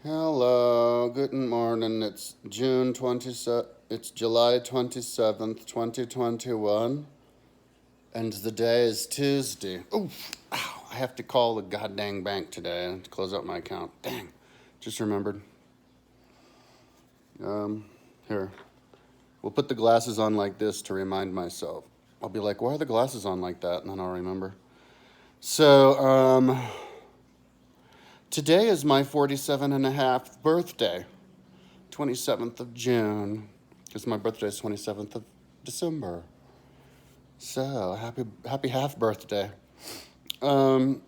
Hello, good morning. It's it's July 27th, 2021, and the day is Tuesday. Oof, ow, I have to call the goddamn bank today to close out my account. Dang, just remembered. Um, Here, we'll put the glasses on like this to remind myself. I'll be like, why are the glasses on like that? And then I'll remember. So, today is my 47 and a half birthday. 27th of June, because my birthday is 27th of December. So happy half birthday. Um,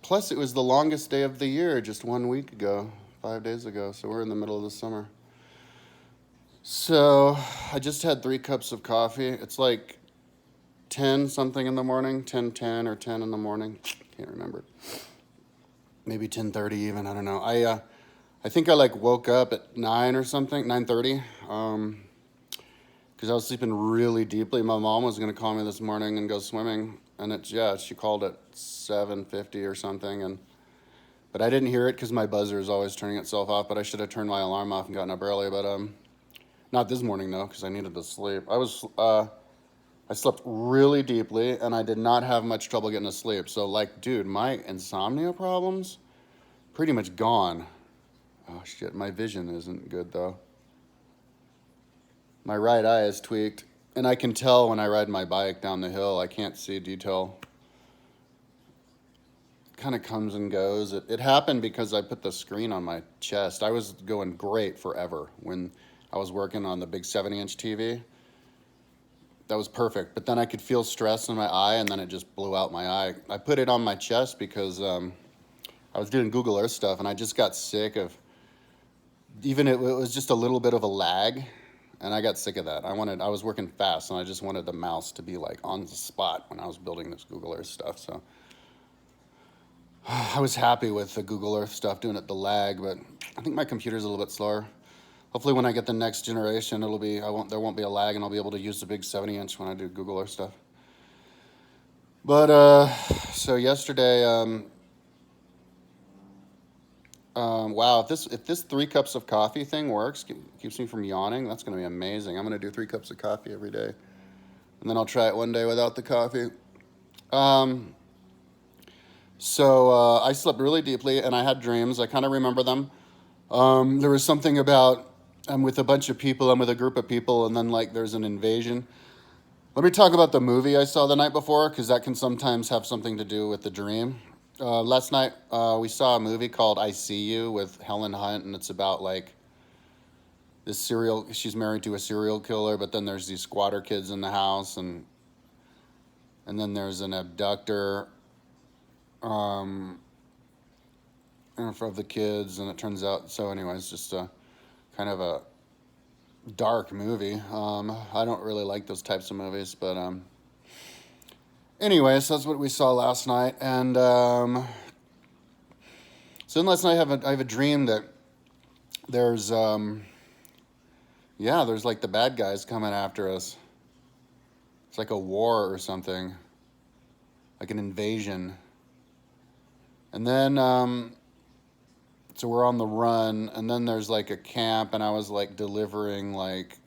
Plus, it was the longest day of the year just 1 week ago, 5 days ago. So we're in the middle of the summer. So I just had 3 cups of coffee. It's like 10 something in the morning, 10:10 or 10 in the morning. Can't remember. Maybe 10:30 even. I don't know. I think I like woke up at 9 or something, 9:30. Because I was sleeping really deeply. My mom was going to call me this morning and go swimming, and she called at 7:50 or something, but I didn't hear it because my buzzer is always turning itself off. But I should have turned my alarm off and gotten up early. But not this morning though, because I needed to sleep. I slept really deeply, and I did not have much trouble getting to sleep. So like, dude, my insomnia problems pretty much gone. Oh shit, my vision isn't good though. My right eye is tweaked, and I can tell when I ride my bike down the hill. I can't see detail. It kind of comes and goes. It happened because I put the screen on my chest. I was going great forever when I was working on the big 70-inch TV. That was perfect. But then I could feel stress in my eye, and then it just blew out my eye. I put it on my chest because I was doing Google Earth stuff, and I just got sick of it was just a little bit of a lag. And I got sick of that. I was working fast, and I just wanted the mouse to be like on the spot when I was building this Google Earth stuff. So I was happy with the Google Earth stuff, doing it the lag, but I think my computer's a little bit slower. Hopefully when I get the next generation, there won't be a lag, and I'll be able to use the big 70-inch when I do Google Earth stuff. But so yesterday, wow, if this 3 cups of coffee thing works, keeps me from yawning, that's going to be amazing. I'm going to do 3 cups of coffee every day. And then I'll try it one day without the coffee. So I slept really deeply, and I had dreams. I kind of remember them. There was something about I'm with a bunch of people, I'm with a group of people, and then like there's an invasion. Let me talk about the movie I saw the night before, because that can sometimes have something to do with the dream. Last night we saw a movie called I See You with Helen Hunt, and it's about like she's married to a serial killer, but then there's these squatter kids in the house, and then there's an abductor of the kids, and it turns out, so anyways, just a kind of a dark movie. I don't really like those types of movies, but anyways, that's what we saw last night. And so then last night I have a dream that there's there's like the bad guys coming after us. It's like a war or something, like an invasion. And then so we're on the run, and then there's like a camp, and I was like delivering like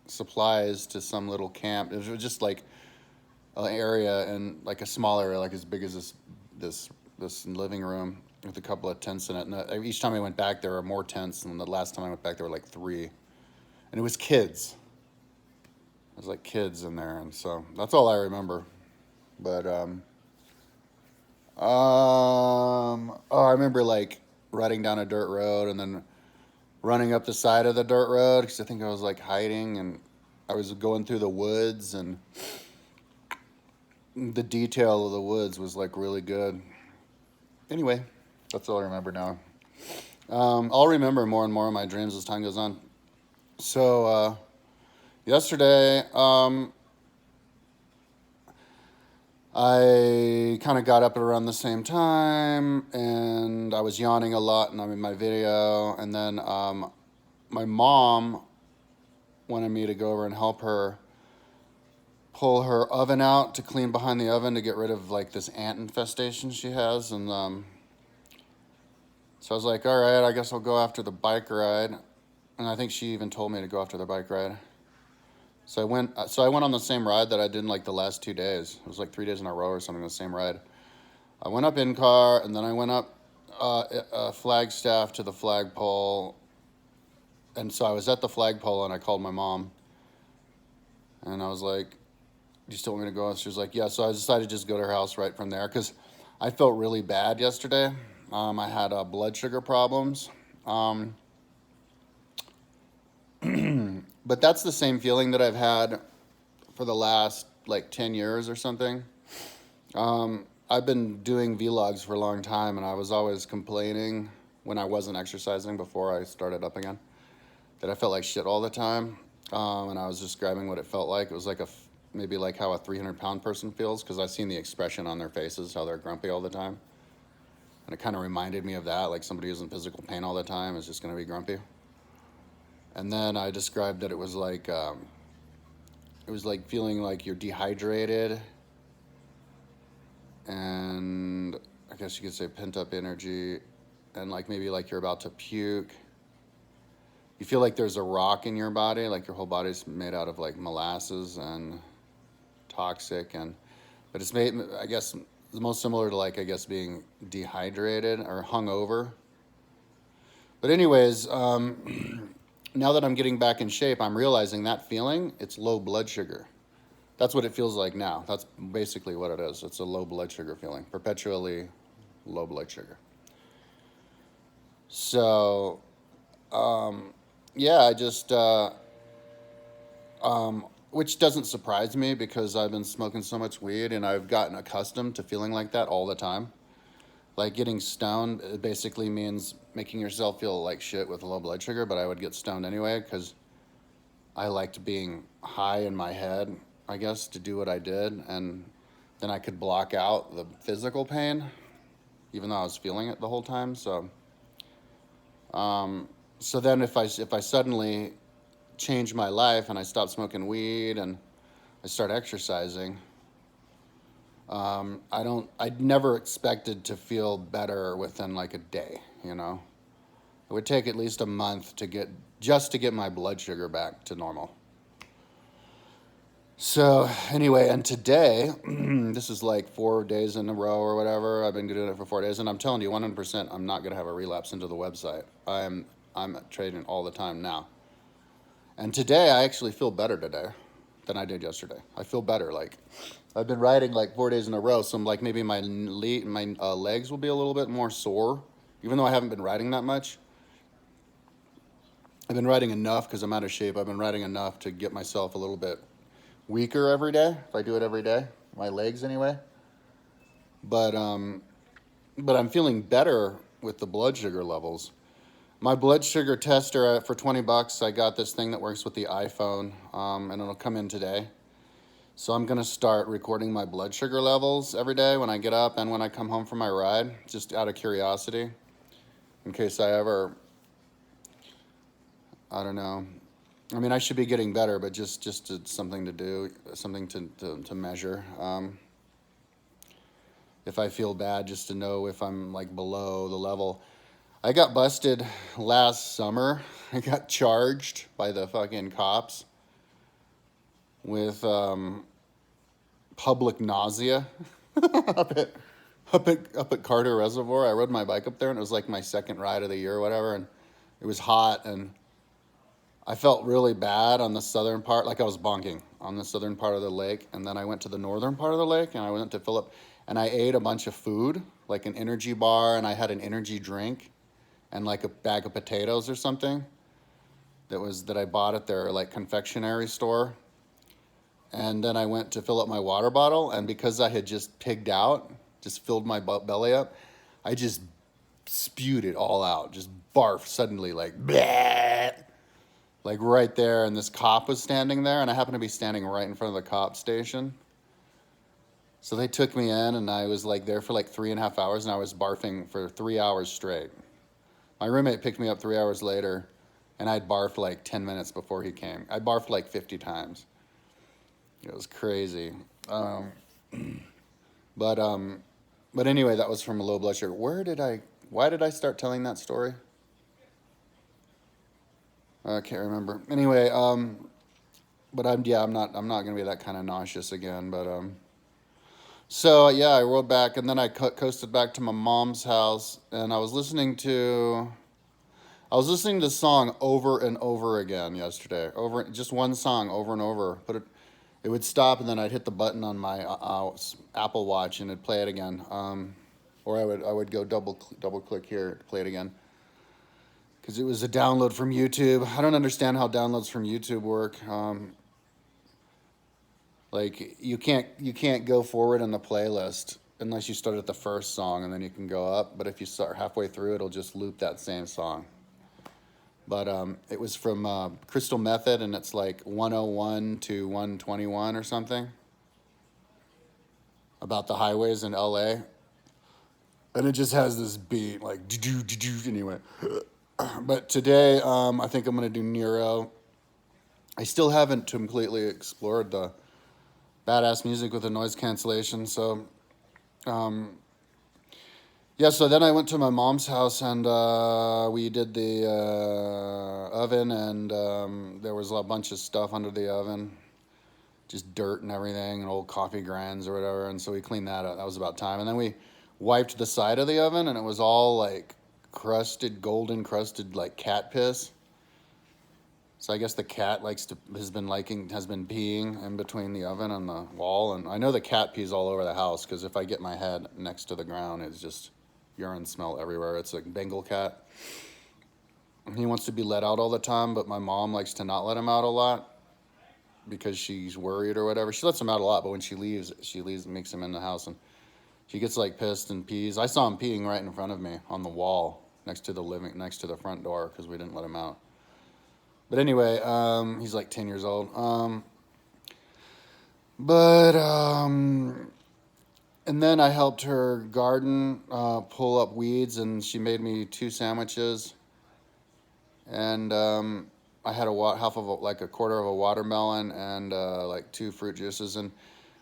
supplies to some little camp. It was just like an area, and like a small area, like as big as this living room with a couple of tents in it. And each time I went back, there were more tents, and the last time I went back, there were like 3, and it was kids. It was like kids in there, and so that's all I remember. But I remember like riding down a dirt road and then running up the side of the dirt road because I think I was like hiding, and I was going through the woods, and the detail of the woods was like really good. Anyway, that's all I remember now. I'll remember more and more of my dreams as time goes on. So yesterday, I kind of got up at around the same time, and I was yawning a lot, and I'm in my video. And then my mom wanted me to go over and help her pull her oven out to clean behind the oven to get rid of like this ant infestation she has. And So I was like, all right, I guess I'll go after the bike ride. And I think she even told me to go after the bike ride. So I went on the same ride that I did in like the last 2 days. It was like 3 days in a row or something, the same ride. I went up NCAR, and then I went up Flagstaff to the flagpole. And so I was at the flagpole, and I called my mom. And I was like, you still want me to go? And she was like, yeah. So I decided to just go to her house right from there because I felt really bad yesterday. I had blood sugar problems. But that's the same feeling that I've had for the last like 10 years or something. I've been doing vlogs for a long time, and I was always complaining when I wasn't exercising before I started up again that I felt like shit all the time. And I was describing what it felt like. It was like maybe like how a 300-pound person feels, because I've seen the expression on their faces, how they're grumpy all the time. And it kind of reminded me of that, like somebody who's in physical pain all the time is just going to be grumpy. And then I described that it was like feeling like you're dehydrated, and I guess you could say pent up energy, and like maybe like you're about to puke. You feel like there's a rock in your body, like your whole body's made out of like molasses and toxic, but it's made, I guess, the most similar to like, I guess, being dehydrated or hungover. But anyways, now that I'm getting back in shape, I'm realizing that feeling, it's low blood sugar. That's what it feels like now. That's basically what it is. It's a low blood sugar feeling, perpetually low blood sugar. So, yeah, I just, which doesn't surprise me because I've been smoking so much weed and I've gotten accustomed to feeling like that all the time. Like getting stoned, it basically means making yourself feel like shit with low blood sugar, but I would get stoned anyway because I liked being high in my head, I guess, to do what I did. And then I could block out the physical pain, even though I was feeling it the whole time. So then if I suddenly change my life and I stop smoking weed and I start exercising, I'd never expected to feel better within like a day, you know? It would take at least a month to get my blood sugar back to normal. So anyway, and today, this is like 4 days in a row or whatever. I've been doing it for 4 days, and I'm telling you 100% I'm not going to have a relapse into the website. I'm trading all the time now. And today, I actually feel better today than I did yesterday. I feel better. Like, I've been riding like 4 days in a row, so I'm like maybe my legs will be a little bit more sore, even though I haven't been riding that much. I've been riding enough because I'm out of shape. I've been riding enough to get myself a little bit weaker every day, if I do it every day. My legs anyway. But I'm feeling better with the blood sugar levels. My blood sugar tester for $20, I got this thing that works with the iPhone, and it'll come in today. So I'm gonna start recording my blood sugar levels every day when I get up and when I come home from my ride, just out of curiosity, in case I ever, I don't know. I mean, I should be getting better, but just something to do, something to measure. If I feel bad, just to know if I'm like below the level. I got busted last summer. I got charged by the fucking cops with public nausea up at Boulder Reservoir. I rode my bike up there, and it was like my second ride of the year or whatever, and it was hot, and I felt really bad on the southern part, like I was bonking on the southern part of the lake, and then I went to the northern part of the lake, and I went to fill up, and I ate a bunch of food, like an energy bar, and I had an energy drink, and like a bag of potatoes or something that I bought at their like confectionery store. And then I went to fill up my water bottle, and because I had just pigged out, just filled my belly up, I just spewed it all out, just barf suddenly, like bleh, like right there, and this cop was standing there, and I happened to be standing right in front of the cop station. So they took me in, and I was like there for like 3.5 hours, and I was barfing for 3 hours straight. My roommate picked me up 3 hours later, and I'd barfed like 10 minutes before he came. I barfed like 50 times. It was crazy. But anyway, that was from a low blood sugar. Where Why did I start telling that story? I can't remember. Anyway, but I'm not gonna be that kind of nauseous again. But so yeah, I rode back, and then I coasted back to my mom's house, and I was listening to the song over and over again yesterday. Over just one song over and over. But it would stop, and then I'd hit the button on my Apple Watch, and it'd play it again. Or I would go double click here to play it again. Because it was a download from YouTube. I don't understand how downloads from YouTube work. Like you can't go forward in the playlist unless you start at the first song, and then you can go up. But if you start halfway through, it'll just loop that same song. But it was from Crystal Method, and it's like 101 to 121 or something about the highways in LA. And it just has this beat like do anyway. But today, I think I'm gonna do Nero. I still haven't completely explored the badass music with the noise cancellation. So, yeah. So then I went to my mom's house, and we did the oven, and there was a bunch of stuff under the oven, just dirt and everything, and old coffee grinds or whatever. And so we cleaned that up. That was about time. And then we wiped the side of the oven, and it was all like golden crusted like cat piss. So I guess the cat has been peeing in between the oven and the wall, and I know the cat pees all over the house because if I get my head next to the ground, it's just urine smell everywhere. It's a Bengal cat. He wants to be let out all the time, but my mom likes to not let him out a lot because she's worried or whatever. She lets him out a lot, but when she leaves, makes him in the house, and she gets like pissed and pees. I saw him peeing right in front of me on the wall next to the front door because we didn't let him out. But anyway, he's like 10 years old. And then I helped her garden, pull up weeds, and she made me 2 sandwiches. And I had a quarter of a watermelon and like 2 fruit juices. And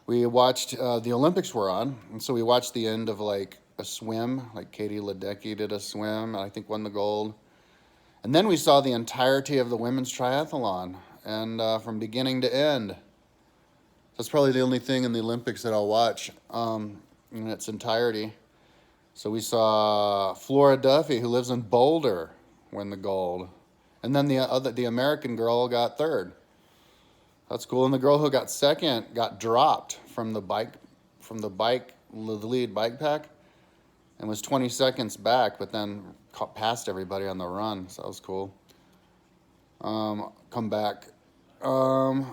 we watched the Olympics were on, and so we watched the end of like a swim. Like Katie Ledecky did a swim, and I think won the gold. And then we saw the entirety of the women's triathlon, and from beginning to end. That's probably the only thing in the Olympics that I'll watch in its entirety. So we saw Flora Duffy, who lives in Boulder, win the gold, and then the American girl got 3rd. That's cool. And the girl who got 2nd got dropped from the lead bike pack, and was 20 seconds back, but then passed everybody on the run. So that was cool. Come back. And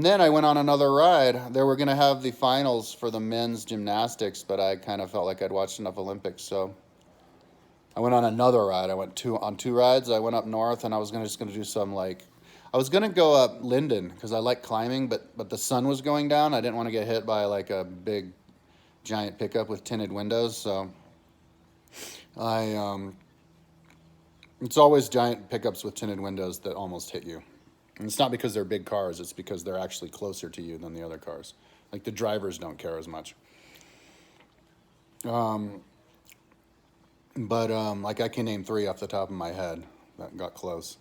then I went on another ride. They were going to have the finals for the men's gymnastics, but I kind of felt like I'd watched enough Olympics, so I went on another ride. I went on 2 rides. I went up north, and I was just going to do some I was going to go up Linden because I like climbing, but the sun was going down. I didn't want to get hit by like a big giant pickup with tinted windows, so it's always giant pickups with tinted windows that almost hit you. And it's not because they're big cars, it's because they're actually closer to you than the other cars. Like the drivers don't care as much. But like I can name 3 off the top of my head that got close.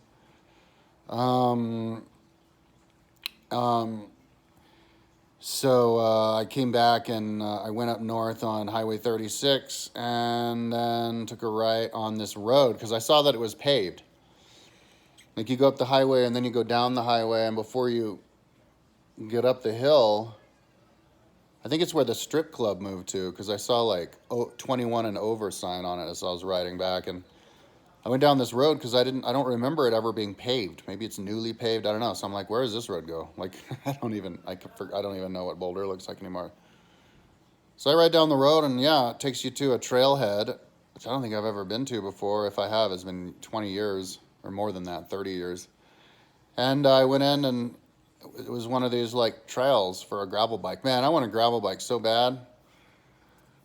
So I came back, and I went up north on Highway 36 and then took a right on this road because I saw that it was paved. Like you go up the highway and then you go down the highway, and before you get up the hill, I think it's where the strip club moved to because I saw like 21 and over sign on it as I was riding back, and I went down this road because I don't remember it ever being paved. Maybe it's newly paved. I don't know. So I'm like, where does this road go? Like, I don't even know what Boulder looks like anymore. So I ride down the road, and yeah, it takes you to a trailhead, which I don't think I've ever been to before. If I have, it's been 20 years or more than that, 30 years. And I went in, and it was one of these like trails for a gravel bike. Man, I want a gravel bike so bad.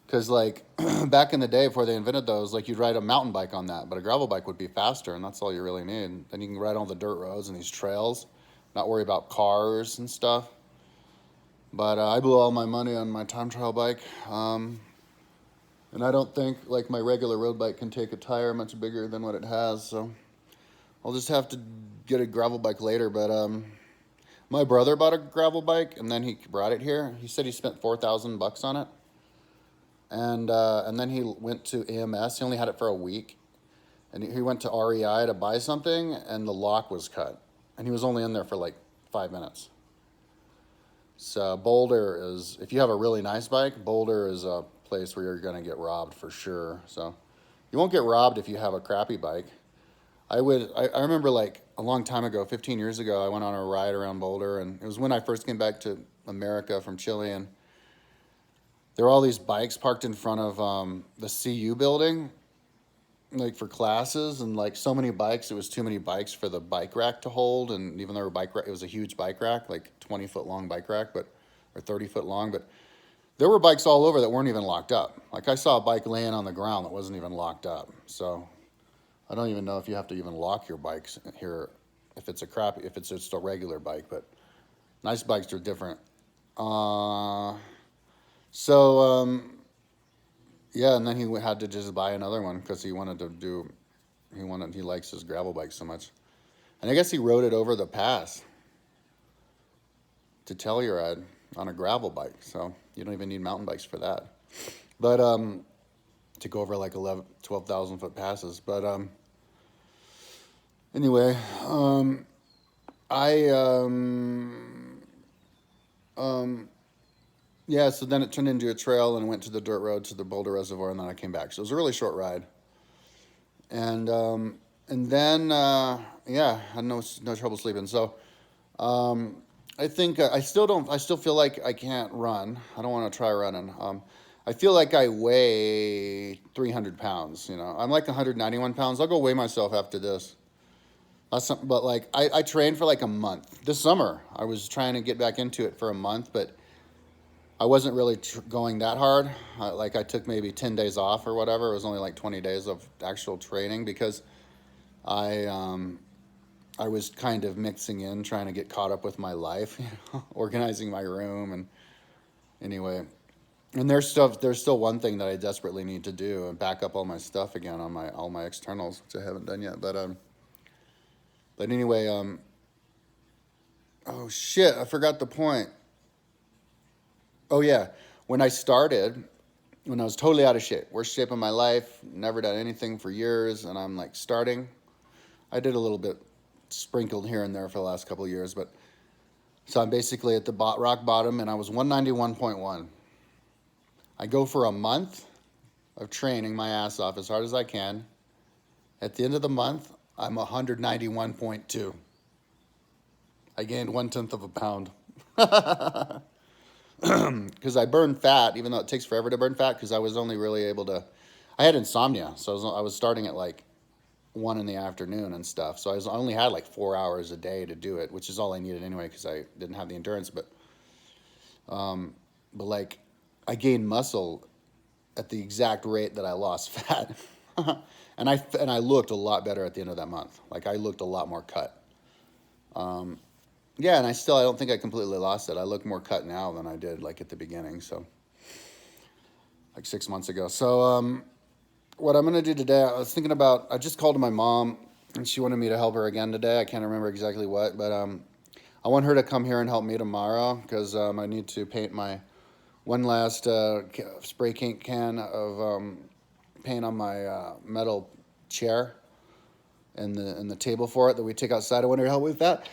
Because, like, back in the day before they invented those, like, you'd ride a mountain bike on that. But a gravel bike would be faster, and that's all you really need. Then you can ride on the dirt roads and these trails, not worry about cars and stuff. But I blew all my money on my time trial bike. And I don't think like my regular road bike can take a tire much bigger than what it has, so I'll just have to get a gravel bike later. But my brother bought a gravel bike and then he brought it here. He said he spent $4,000 on it, and then he went to AMS. He only had it for a week, and he went to REI to buy something, and the lock was cut, and he was only in there for like 5 minutes. So Boulder is, if you have a really nice bike, Boulder is a place where you're gonna get robbed for sure. So you won't get robbed if you have a crappy bike. I remember like a long time ago, 15 years ago, I went on a ride around Boulder, and it was when I first came back to America from Chile, and there were all these bikes parked in front of the CU building, like for classes, and like so many bikes, it was too many bikes for the bike rack to hold. And even though it was a huge bike rack, like 20-foot long bike rack, or 30-foot long, but there were bikes all over that weren't even locked up. Like I saw a bike laying on the ground that wasn't even locked up. So I don't even know if you have to even lock your bikes here if it's just a regular bike, but nice bikes are different. Yeah, and then he had to just buy another one because he likes his gravel bike so much. And I guess he rode it over the pass to Telluride on a gravel bike, so you don't even need mountain bikes for that. But to go over like 12,000 foot passes. But anyway, yeah, so then it turned into a trail and went to the dirt road to the Boulder Reservoir, and then I came back. So it was a really short ride. And then yeah, I had no trouble sleeping. So I think I still feel like I can't run. I don't want to try running. I feel like I weigh 300 pounds, you know. I'm like 191 pounds. I'll go weigh myself after this. But like I trained for like a month. This summer, I was trying to get back into it for a month, but I wasn't really going that hard. Like I took maybe 10 days off or whatever. It was only like 20 days of actual training because I was kind of mixing in, trying to get caught up with my life, you know, organizing my room. And anyway, and there's still one thing that I desperately need to do, and back up all my stuff again on all my externals, which I haven't done yet. But anyway, oh shit, I forgot the point. Oh yeah, when I was totally out of shape, worst shape of my life, never done anything for years, and I'm like starting. I did a little bit sprinkled here and there for the last couple of years, but so I'm basically at the rock bottom, and I was 191.1. I go for a month of training my ass off as hard as I can. At the end of the month, I'm 191.2. I gained 1/10 of a pound. Because I burned fat, even though it takes forever to burn fat, because I was only really able to, I had insomnia, so I was starting at like 1 in the afternoon and stuff, so I only had like 4 hours a day to do it, which is all I needed anyway, because I didn't have the endurance, but like, I gained muscle at the exact rate that I lost fat, and I looked a lot better at the end of that month. Like, I looked a lot more cut. Yeah, and I don't think I completely lost it. I look more cut now than I did, like, at the beginning, so, like 6 months ago. So, what I'm going to do today, I just called to my mom, and she wanted me to help her again today. I can't remember exactly what, but I want her to come here and help me tomorrow, because I need to paint my one last spray paint can of paint on my metal chair and the table for it that we take outside. I want her to help with that.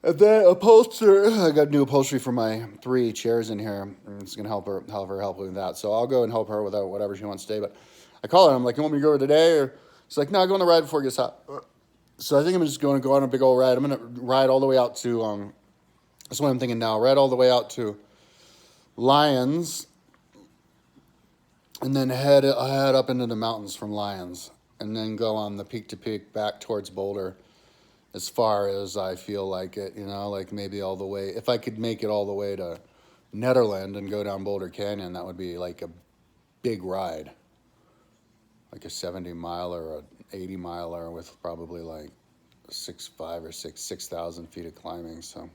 And then I got new upholstery for my 3 chairs in here. And it's gonna help her with that. So I'll go and help her with whatever she wants today. But I call her and I'm like, you want me to go today? Or she's like, no, go on the ride before it gets hot. So I think I'm just going to go on a big old ride. I'm gonna ride all the way out to that's what I'm thinking now. Ride all the way out to Lyons, and then head up into the mountains from Lyons, and then go on the peak to peak back towards Boulder. As far as I feel like it, you know, like maybe all the way, if I could make it all the way to Nederland and go down Boulder Canyon, that would be like a big ride. Like a 70 miler or an 80 miler with probably like 6,000 feet of climbing. So,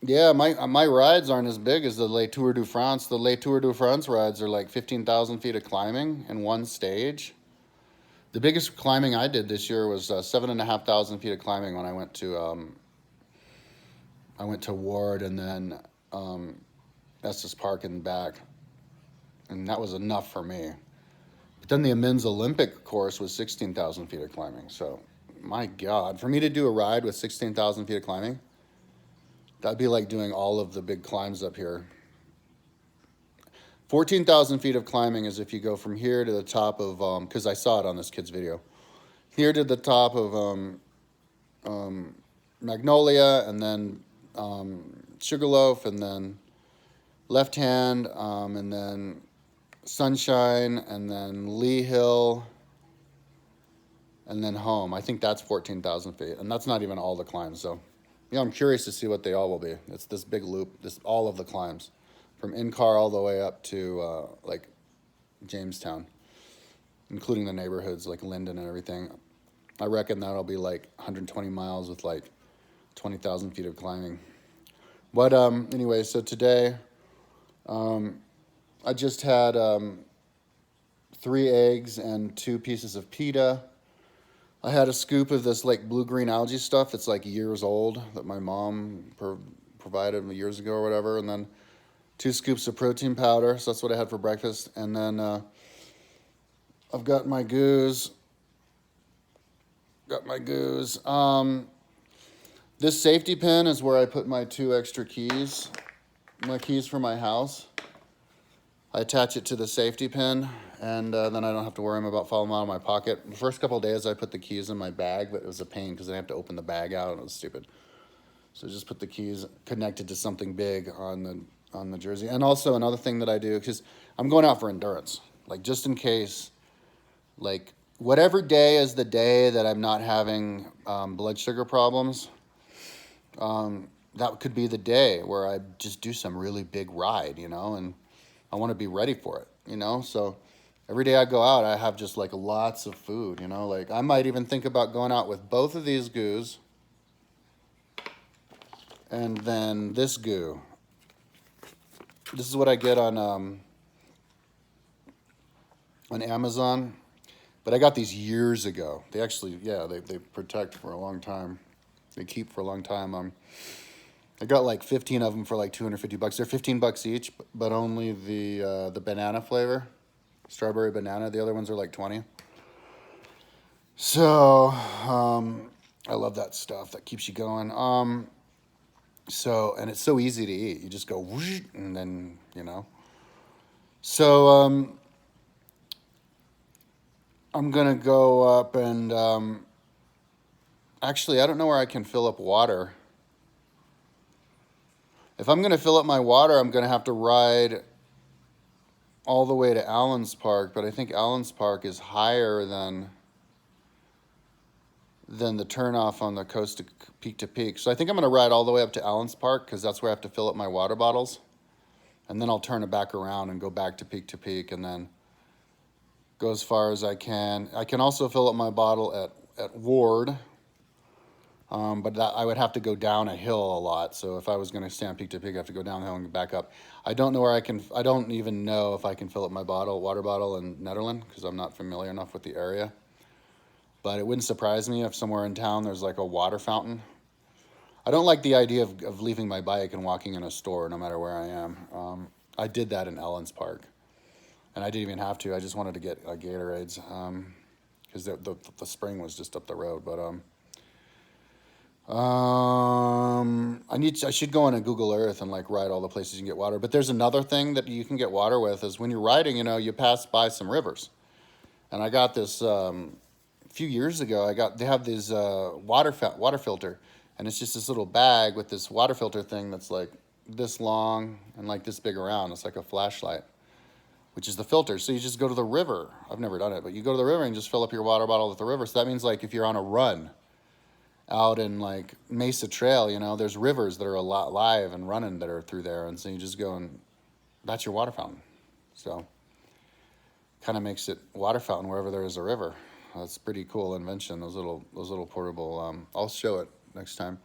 Yeah, my rides aren't as big as the Les Tours de France. The Les Tours de France rides are like 15,000 feet of climbing in one stage. The biggest climbing I did this year was 7,500 feet of climbing when I went to Ward and then Estes Park and back, and that was enough for me. But then the men's Olympic course was 16,000 feet of climbing. So, my God, for me to do a ride with 16,000 feet of climbing, that'd be like doing all of the big climbs up here. 14,000 feet of climbing is if you go from here to the top of, because I saw it on this kid's video, here to the top of Magnolia, and then Sugarloaf, and then Left Hand, and then Sunshine, and then Lee Hill, and then home. I think that's 14,000 feet, and that's not even all the climbs. So, yeah, I'm curious to see what they all will be. It's this big loop, this all of the climbs, from NCAR all the way up to like Jamestown, including the neighborhoods like Linden and everything. I reckon that'll be like 120 miles with like 20,000 feet of climbing. But anyway, so today I just had 3 eggs and 2 pieces of pita. I had a scoop of this like blue-green algae stuff that's like years old that my mom provided me years ago or whatever, and then 2 scoops of protein powder. So that's what I had for breakfast. And then I've got my goose. This safety pin is where I put my 2 extra keys, my keys for my house. I attach it to the safety pin, and then I don't have to worry about falling out of my pocket. The first couple of days I put the keys in my bag, but it was a pain because I have to open the bag out, and it was stupid. So I just put the keys connected to something big on the jersey. And also another thing that I do, because I'm going out for endurance, like just in case, like whatever day is the day that I'm not having blood sugar problems, that could be the day where I just do some really big ride, and I want to be ready for it, So every day I go out, I have just like lots of food, like I might even think about going out with both of these goos and then this goo. This is what I get on Amazon, but I got these years ago. They actually, yeah, they protect for a long time. They keep for a long time. I got like 15 of them for like $250. They're $15 each, but only the banana flavor, strawberry banana. The other ones are like 20. So I love that stuff. That keeps you going. And it's so easy to eat. You just go whoosh, and then So I'm gonna go up and actually I don't know where I can fill up water. If I'm going to fill up my water, I'm going to have to ride all the way to Allen's Park, but I think Allen's Park is higher than the turnoff on the coast to peak. So I think I'm going to ride all the way up to Allen's Park because that's where I have to fill up my water bottles. And then I'll turn it back around and go back to peak and then go as far as I can. I can also fill up my bottle at Ward, but I would have to go down a hill a lot. So if I was going to stay on peak to peak, I have to go down the hill and back up. I don't even know if I can fill up my water bottle in Nederland because I'm not familiar enough with the area. But it wouldn't surprise me if somewhere in town there's like a water fountain. I don't like the idea of leaving my bike and walking in a store no matter where I am. I did that in Allen's Park. And I didn't even have to. I just wanted to get Gatorades because the spring was just up the road. But I should go on a Google Earth and like ride all the places you can get water. But there's another thing that you can get water with is when you're riding, you pass by some rivers. And I got this a few years ago. They have this water filter, and it's just this little bag with this water filter thing that's like this long and like this big around. It's like a flashlight, which is the filter. So you just go to the river. I've never done it, but you go to the river and just fill up your water bottle at the river. So that means like if you're on a run out in like Mesa Trail, there's rivers that are a lot live and running that are through there. And so you just go and that's your water fountain. So kind of makes it water fountain wherever there is a river. That's a pretty cool invention. Those little portable, I'll show it next time.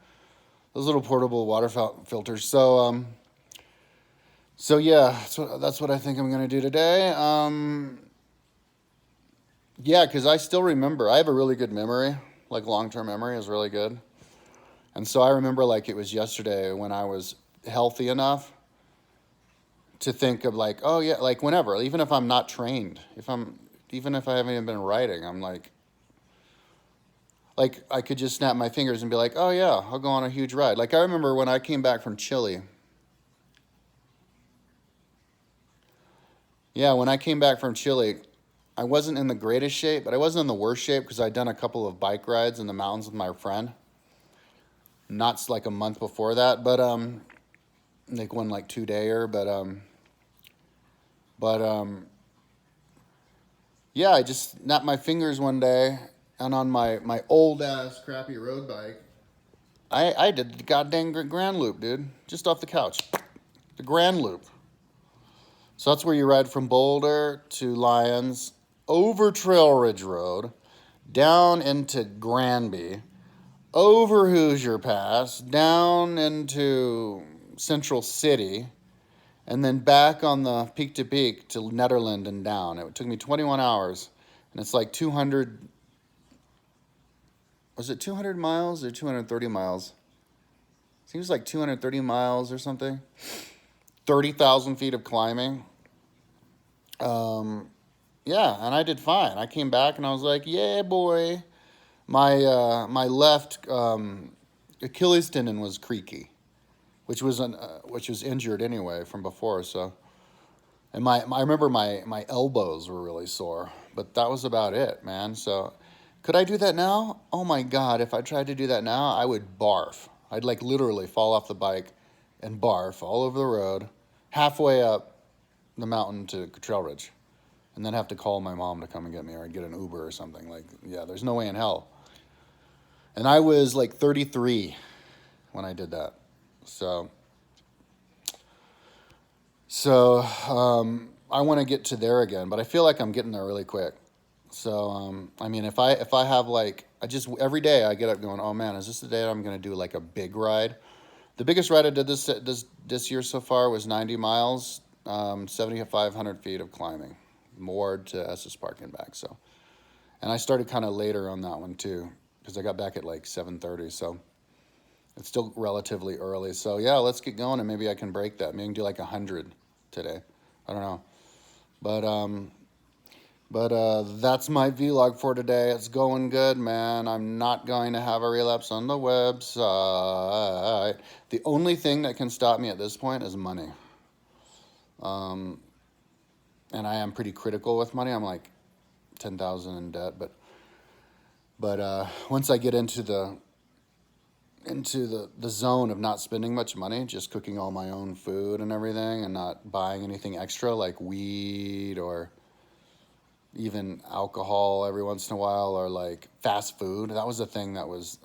those little portable water filters. So yeah, that's what I think I'm gonna do today. Yeah, because I still remember. I have a really good memory. Like long-term memory is really good. And so I remember like it was yesterday when I was healthy enough to think of like, oh yeah, like whenever, even if I'm not trained, even if I haven't even been riding, I'm like I could just snap my fingers and be like, oh yeah, I'll go on a huge ride. Like I remember when I came back from Chile. Yeah, when I came back from Chile, I wasn't in the greatest shape, but I wasn't in the worst shape because I'd done a couple of bike rides in the mountains with my friend. Not like a month before that, but like one like 2-dayer, but yeah, I just snapped my fingers one day, and on my old ass crappy road bike, I did the goddamn Grand Loop, dude, just off the couch, the Grand Loop. So that's where you ride from Boulder to Lyons, over Trail Ridge Road, down into Granby, over Hoosier Pass, down into Central City, and then back on the peak to peak to Netherland and down. It took me 21 hours, and it's like 200, was it 200 miles or 230 miles? Seems like 230 miles or something. 30,000 feet of climbing. Yeah, and I did fine. I came back and I was like, yeah, boy. My left Achilles tendon was creaky, which was injured anyway from before. So, and I remember my elbows were really sore, but that was about it, man. So, could I do that now? Oh my God, if I tried to do that now, I would barf. I'd like literally fall off the bike and barf all over the road, halfway up the mountain to Trail Ridge, and then have to call my mom to come and get me, or I'd get an Uber or something. Like, yeah, there's no way in hell. And I was like 33 when I did that. So I want to get to there again, but I feel like I'm getting there really quick. So I mean, if I have like, I just every day I get up going, oh man, is this the day I'm gonna do like a big ride? The biggest ride I did this year so far was 90 miles, 7,500 feet of climbing, moored to Estes Park and back. So, and I started kind of later on that one too, because I got back at like 7:30. So it's still relatively early. So yeah, let's get going, and maybe I can break that. Maybe I can do like 100 today. I don't know, but that's my vlog for today. It's going good, man. I'm not going to have a relapse on the website. The only thing that can stop me at this point is money. And I am pretty critical with money. I'm like 10,000 in debt, but once I get into the zone of not spending much money, just cooking all my own food and everything, and not buying anything extra like weed or even alcohol every once in a while, or like fast food. That was the thing that was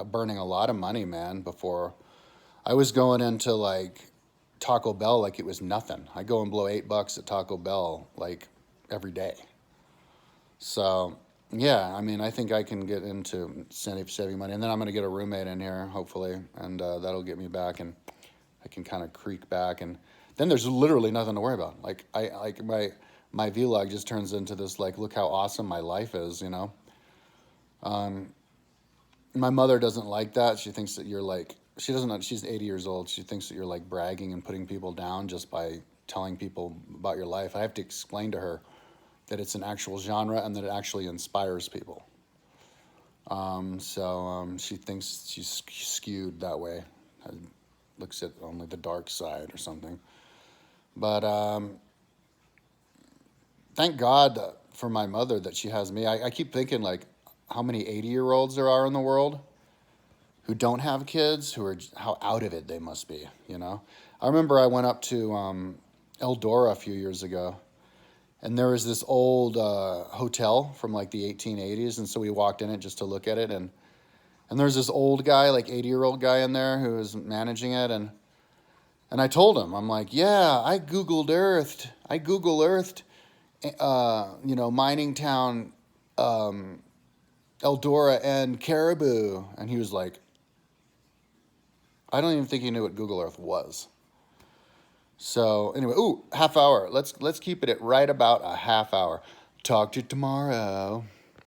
burning a lot of money, man. Before, I was going into like Taco Bell like it was nothing. I go and blow $8 at Taco Bell like every day. So yeah, I mean, I think I can get into saving money, and then I'm gonna get a roommate in here hopefully, and that'll get me back, and I can kind of creak back, and then there's literally nothing to worry about. Like my vlog just turns into this like, look how awesome my life is, you know. My mother doesn't like that. She thinks that you're like, she doesn't know, she's 80 years old. She thinks that you're like bragging and putting people down just by telling people about your life. I have to explain to her that it's an actual genre and that it actually inspires people. So she thinks she's skewed that way. Looks at only the dark side or something. But thank God for my mother that she has me. I keep thinking like how many 80-year-olds there are in the world who don't have kids, how out of it they must be, you know? I remember I went up to Eldora a few years ago, and there was this old hotel from like the 1880s, and so we walked in it just to look at it, and there's this old guy, like 80-year-old guy in there who was managing it, and I told him, I'm like, yeah, I Google Earthed, you know, mining town, Eldora and Caribou, and he was like, I don't even think he knew what Google Earth was. So anyway, ooh, half hour. Let's keep it at right about a half hour. Talk to you tomorrow.